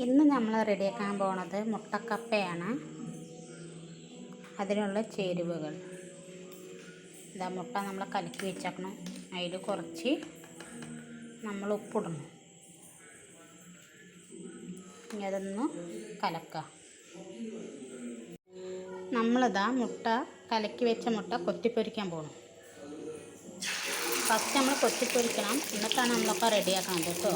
ഇന്ന് നമ്മൾ റെഡിയാക്കാൻ പോണത് മുട്ടക്കപ്പയാണ്. അതിനുള്ള ചേരുവകൾ ഇതാ. മുട്ട നമ്മൾ കലക്കി വെച്ചേക്കണം. അതിൽ കുറച്ച് നമ്മൾ ഉപ്പിടണം. ഇനി അതൊന്ന് കലക്കുക. നമ്മളിതാ മുട്ട കലക്കി വെച്ച മുട്ട കൊത്തിപ്പൊരിക്കാൻ പോകണം. ഫസ്റ്റ് നമ്മൾ കൊത്തിപ്പൊരിക്കണം, എന്നിട്ടാണ് നമ്മളൊക്കെ റെഡിയാക്കുന്നത് കേട്ടോ.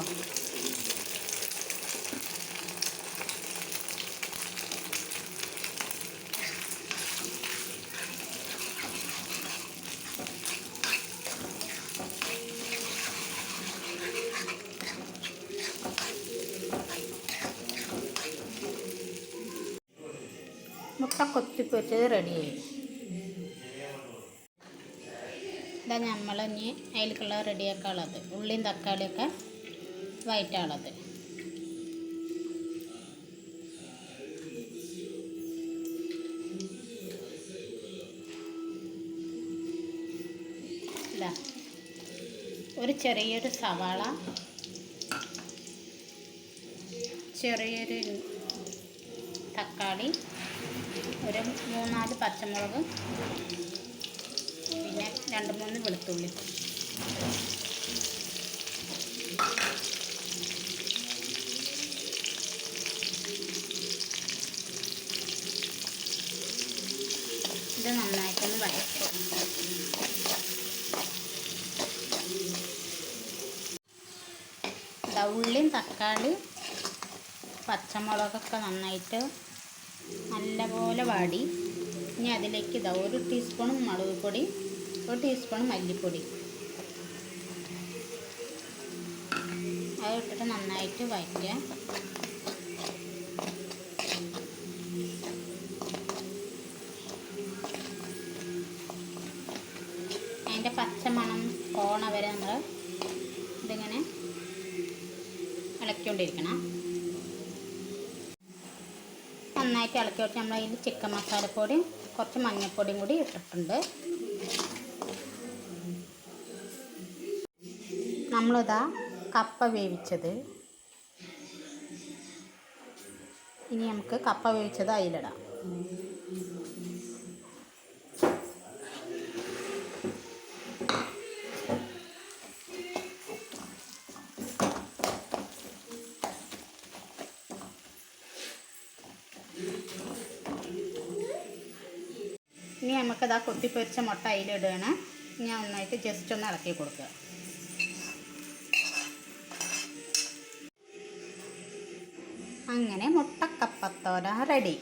മുട്ട കൊത്തിപ്പൊരിച്ചത് റെഡിയായി. ഇതാ നമ്മൾ ഇനി അതിലേക്കുള്ള റെഡിയാക്കാനുള്ളത് ഉള്ളിയും തക്കാളിയൊക്കെ വഴറ്റാനുള്ളത്. ഇതാ ഒരു ചെറിയൊരു സവാള, ചെറിയൊരു തക്കാളി, ഒരു 3-4 പച്ചമുളക്, പിന്നെ 2-3 വെളുത്തുള്ളി. ഇത് നന്നായിട്ടൊന്ന് വഴറ്റും. ഉള്ളിയും തക്കാളി പച്ചമുളകൊക്കെ നന്നായിട്ട് നല്ലപോലെ വാടി. ഇനി അതിലേക്ക് 1 ടീസ്പൂൺ മുളക് പൊടി, 1 ടീസ്പൂൺ മല്ലിപ്പൊടി അത് ഇട്ടിട്ട് നന്നായിട്ട് വഴറ്റുക. അതിൻ്റെ പച്ചമണം പോണ വരെ നമ്മൾ ഇതിങ്ങനെ ഇളക്കിക്കൊണ്ടിരിക്കണം. നന്നായിട്ട് ഇളക്കി വെച്ച് നമ്മൾ അതിൽ ചിക്കൻ മസാലപ്പൊടിയും കുറച്ച് മഞ്ഞൾപ്പൊടിയും കൂടി ഇട്ടിട്ടുണ്ട്. നമ്മളിതാ കപ്പ വേവിച്ചത്, ഇനി നമുക്ക് കപ്പ വേവിച്ചത് അതിലിടാം. ഇനി നമുക്കിതാ കൊത്തിപ്പൊരിച്ച മുട്ട അതിലിടുകയാണ്. ഇനി നന്നായിട്ട് ജസ്റ്റ് ഒന്ന് ഇളക്കി കൊടുക്കുക. അങ്ങനെ മുട്ടക്കപ്പത്തോര റെഡി.